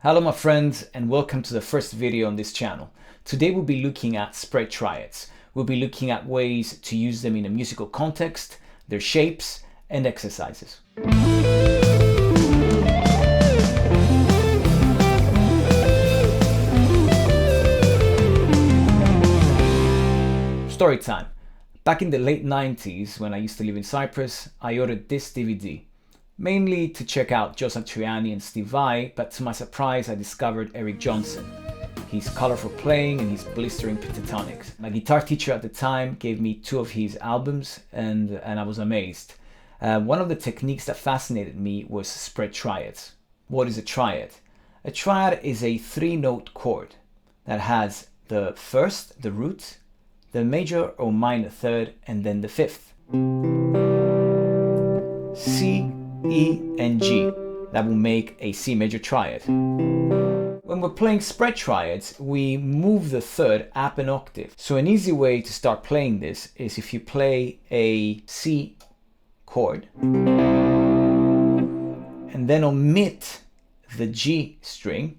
Hello my friends, and welcome to the first video on this channel. Today we'll be looking at spread triads. We'll be looking at ways to use them in a musical context, their shapes and exercises. Story time. Back in the late 90s, when I used to live in Cyprus, I ordered this DVD. Mainly to check out Joseph Triani and Steve Vai, but to my surprise I discovered Eric Johnson. His colorful playing and his blistering pentatonics. My guitar teacher at the time gave me 2 of his albums and I was amazed. One of the techniques that fascinated me was spread triads. What is a triad? A triad is a 3-note chord that has the first, the root, the major or minor third, and then the fifth. C, E and G. That will make a C major triad. When we're playing spread triads, we move the third up an octave. So an easy way to start playing this is if you play a C chord and then omit the G string,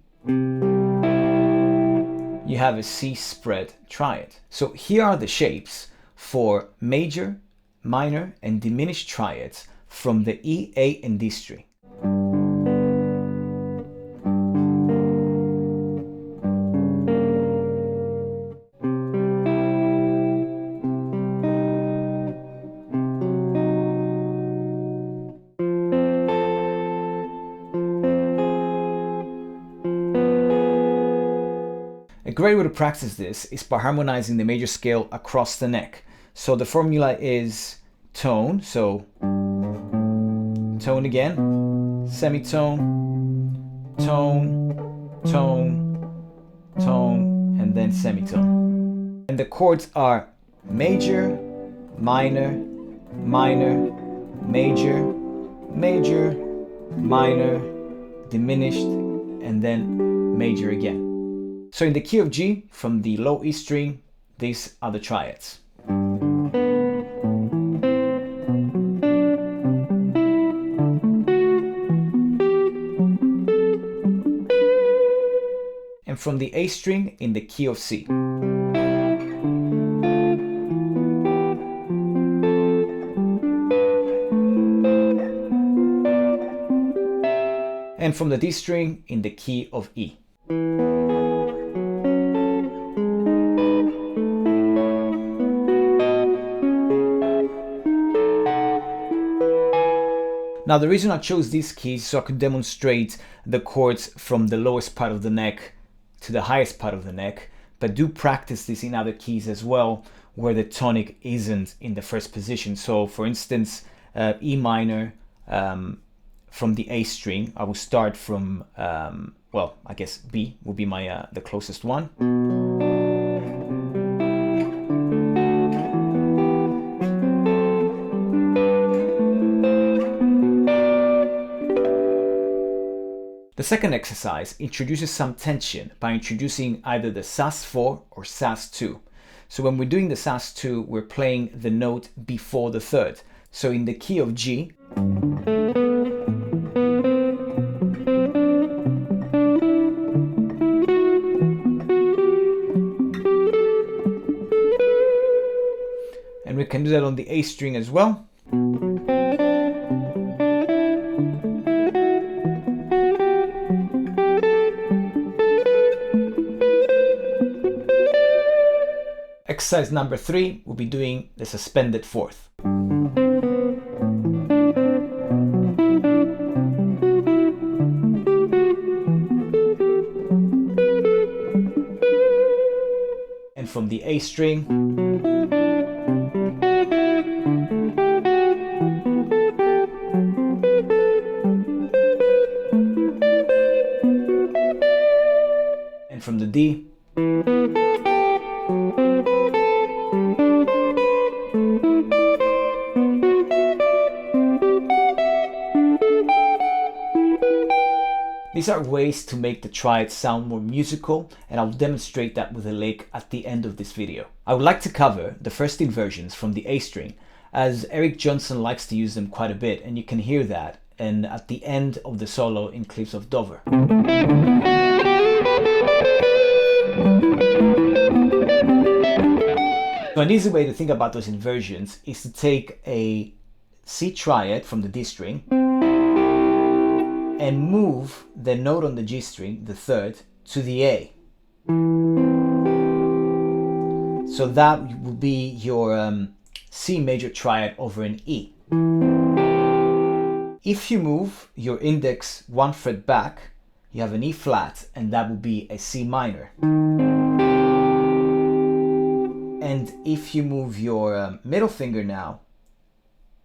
you have a C spread triad. So here are the shapes for major, minor and diminished triads from the E, A and D string. A great way to practice this is by harmonizing the major scale across the neck. So the formula is tone, so tone again, semitone, tone, tone, tone, and then semitone. And the chords are major, minor, minor, major, major, minor, diminished, and then major again. So in the key of G, from the low E string, these are the triads. And from the A string in the key of C. And from the D string in the key of E. Now the reason I chose these keys is so I could demonstrate the chords from the lowest part of the neck to the highest part of the neck, but do practice this in other keys as well where the tonic isn't in the first position. So for instance, E minor from the A string, I will start from, well, I guess B will be my the closest one. The second exercise introduces some tension by introducing either the sus4 or sus2. So when we're doing the sus2, we're playing the note before the third. So in the key of G, and we can do that on the A string as well. Exercise number 3, we'll be doing the suspended fourth. And from the A string, and from the D, These are ways to make the triad sound more musical, and I'll demonstrate that with a lick at the end of this video. I would like to cover the first inversions from the A string, as Eric Johnson likes to use them quite a bit, and you can hear that and at the end of the solo in Cliffs of Dover. An easy way to think about those inversions is to take a C triad from the D string and move the note on the G string, the third, to the A. So that will be your C major triad over an E. If you move your index one fret back, you have an E flat, and that will be a C minor. And if you move your middle finger now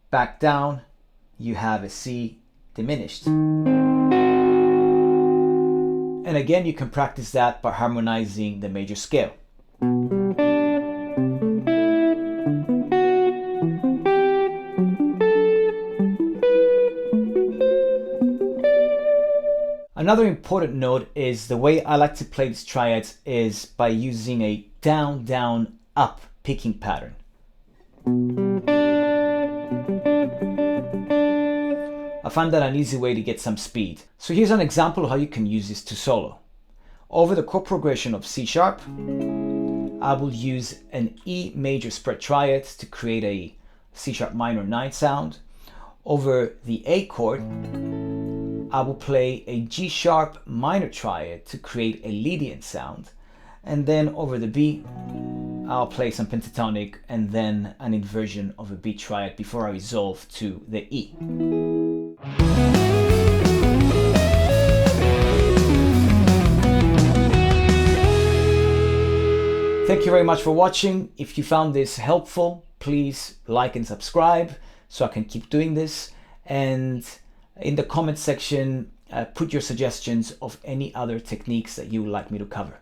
back down, you have a C diminished. And again, you can practice that by harmonizing the major scale. Another important note is the way I like to play these triads is by using a down, down, up picking pattern. I find that an easy way to get some speed. So here's an example of how you can use this to solo. Over the chord progression of C sharp, I will use an E major spread triad to create a C sharp minor 9 sound. Over the A chord, I will play a G sharp minor triad to create a Lydian sound. And then over the B, I'll play some pentatonic and then an inversion of a B triad before I resolve to the E. Thank you very much for watching. If you found this helpful, please like and subscribe so I can keep doing this. And in the comment section, put your suggestions of any other techniques that you would like me to cover.